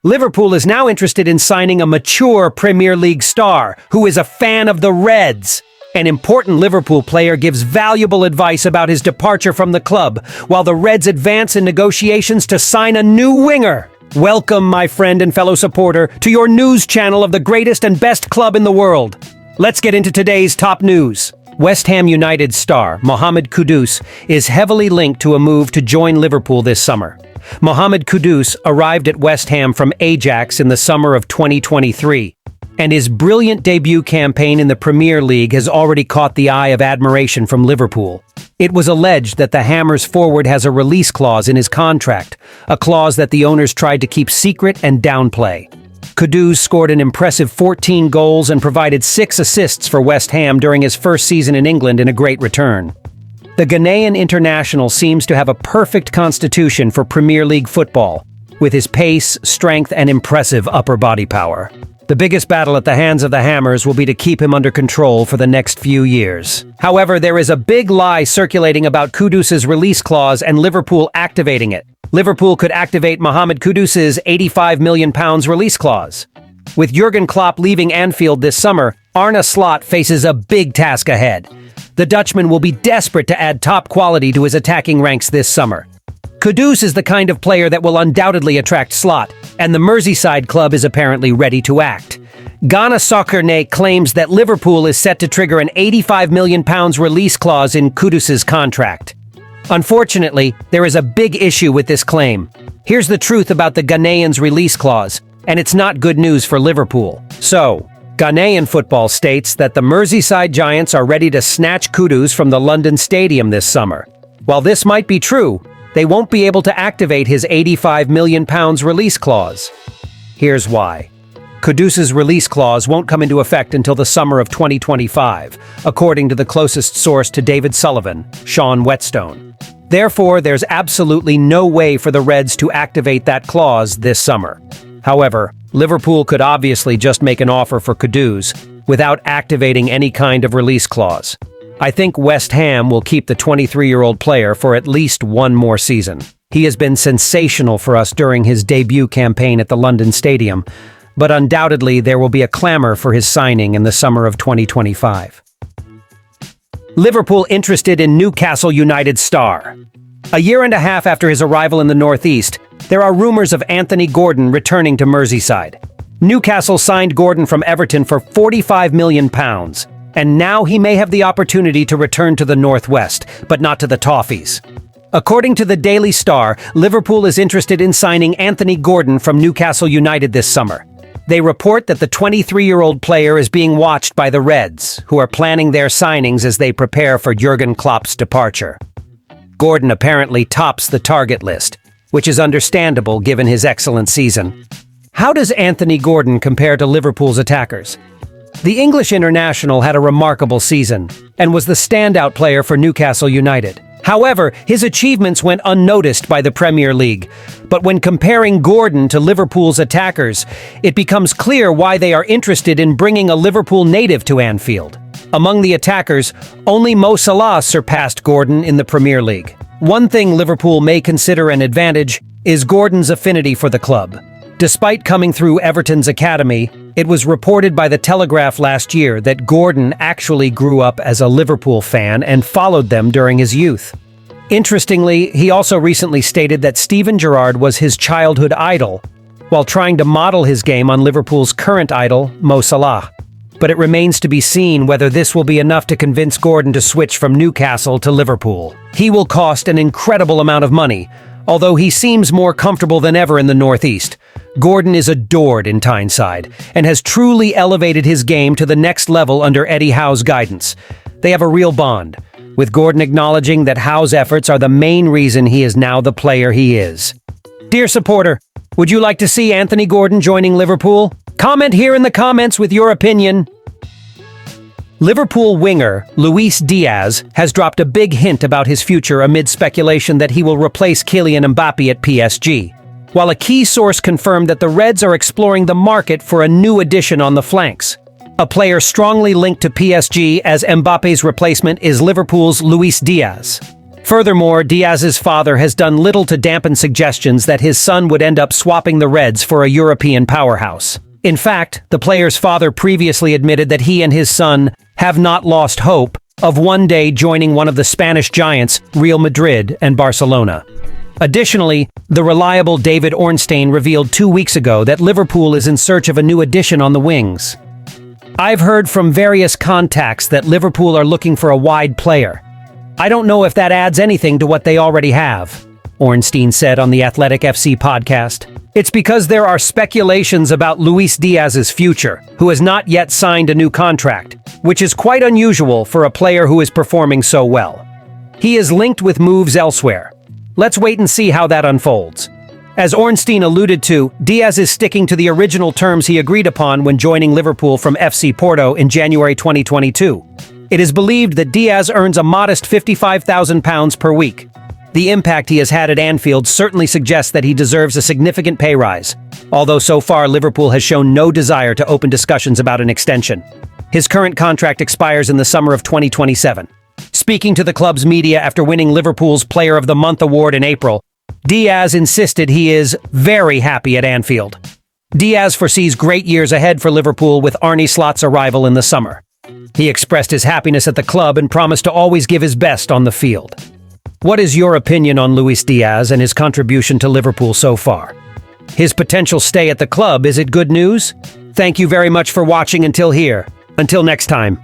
Liverpool is now interested in signing a mature Premier League star who is a fan of the Reds. An important Liverpool player gives valuable advice about his departure from the club, while the Reds advance in negotiations to sign a new winger. Welcome, my friend and fellow supporter, to your news channel of the greatest and best club in the world. Let's get into today's top news. West Ham United star Mohamed Kudus is heavily linked to a move to join Liverpool this summer. Mohamed Kudus arrived at West Ham from Ajax in the summer of 2023, and his brilliant debut campaign in the Premier League has already caught the eye of admiration from Liverpool. It was alleged that the Hammers forward has a release clause in his contract, a clause that the owners tried to keep secret and downplay. Kudus scored an impressive 14 goals and provided 6 assists for West Ham during his first season in England in a great return. The Ghanaian international seems to have a perfect constitution for Premier League football, with his pace, strength, and impressive upper body power. The biggest battle at the hands of the Hammers will be to keep him under control for the next few years. However, there is a big lie circulating about Kudus's release clause and Liverpool activating it. Liverpool could activate Mohamed Kudus's £85 million release clause. With Jurgen Klopp leaving Anfield this summer, Arne Slot faces a big task ahead. The Dutchman will be desperate to add top quality to his attacking ranks this summer. Kudus is the kind of player that will undoubtedly attract Slot, and the Merseyside club is apparently ready to act. Ghana Soccer Net claims that Liverpool is set to trigger an £85 million release clause in Kudus's contract. Unfortunately, there is a big issue with this claim. Here's the truth about the Ghanaian's release clause, and it's not good news for Liverpool. So, Ghanaian football states that the Merseyside Giants are ready to snatch Kudus from the London Stadium this summer. While this might be true, they won't be able to activate his £85 million release clause. Here's why. Kudus's release clause won't come into effect until the summer of 2025, according to the closest source to David Sullivan, Sean Whetstone. Therefore, there's absolutely no way for the Reds to activate that clause this summer. However, Liverpool could obviously just make an offer for Kudus without activating any kind of release clause. I think West Ham will keep the 23-year-old player for at least one more season. He has been sensational for us during his debut campaign at the London Stadium, but undoubtedly there will be a clamor for his signing in the summer of 2025. Liverpool interested in Newcastle United star. A year and a half after his arrival in the Northeast, there are rumors of Anthony Gordon returning to Merseyside. Newcastle signed Gordon from Everton for £45 million, and now he may have the opportunity to return to the Northwest, but not to the Toffees. According to the Daily Star, Liverpool is interested in signing Anthony Gordon from Newcastle United this summer. They report that the 23-year-old player is being watched by the Reds, who are planning their signings as they prepare for Jurgen Klopp's departure. Gordon apparently tops the target list, which is understandable given his excellent season. How does Anthony Gordon compare to Liverpool's attackers? The English international had a remarkable season and was the standout player for Newcastle United. However, his achievements went unnoticed by the Premier League. But when comparing Gordon to Liverpool's attackers, it becomes clear why they are interested in bringing a Liverpool native to Anfield. Among the attackers, only Mo Salah surpassed Gordon in the Premier League. One thing Liverpool may consider an advantage is Gordon's affinity for the club. Despite coming through Everton's academy, it was reported by the Telegraph last year that Gordon actually grew up as a Liverpool fan and followed them during his youth. Interestingly, he also recently stated that Steven Gerrard was his childhood idol, while trying to model his game on Liverpool's current idol, Mo Salah. But it remains to be seen whether this will be enough to convince Gordon to switch from Newcastle to Liverpool. He will cost an incredible amount of money, although he seems more comfortable than ever in the Northeast. Gordon is adored in Tyneside and has truly elevated his game to the next level under Eddie Howe's guidance. They have a real bond, with Gordon acknowledging that Howe's efforts are the main reason he is now the player he is. Dear supporter, would you like to see Anthony Gordon joining Liverpool? Comment here in the comments with your opinion. Liverpool winger Luis Diaz has dropped a big hint about his future amid speculation that he will replace Kylian Mbappe at PSG. While a key source confirmed that the Reds are exploring the market for a new addition on the flanks. A player strongly linked to PSG as Mbappe's replacement is Liverpool's Luis Diaz. Furthermore, Diaz's father has done little to dampen suggestions that his son would end up swapping the Reds for a European powerhouse. In fact, the player's father previously admitted that he and his son have not lost hope of one day joining one of the Spanish giants, Real Madrid and Barcelona. Additionally, the reliable David Ornstein revealed 2 weeks ago that Liverpool is in search of a new addition on the wings. I've heard from various contacts that Liverpool are looking for a wide player. I don't know if that adds anything to what they already have, Ornstein said on the Athletic FC podcast. It's because there are speculations about Luis Diaz's future, who has not yet signed a new contract, which is quite unusual for a player who is performing so well. He is linked with moves elsewhere. Let's wait and see how that unfolds. As Ornstein alluded to, Diaz is sticking to the original terms he agreed upon when joining Liverpool from FC Porto in January 2022. It is believed that Diaz earns a modest £55,000 per week. The impact he has had at Anfield certainly suggests that he deserves a significant pay rise, although so far Liverpool has shown no desire to open discussions about an extension. His current contract expires in the summer of 2027. Speaking to the club's media after winning Liverpool's Player of the Month award in April, Diaz insisted he is very happy at Anfield. Diaz foresees great years ahead for Liverpool with Arne Slot's arrival in the summer. He expressed his happiness at the club and promised to always give his best on the field. What is your opinion on Luis Diaz and his contribution to Liverpool so far? His potential stay at the club, is it good news? Thank you very much for watching until here. Until next time.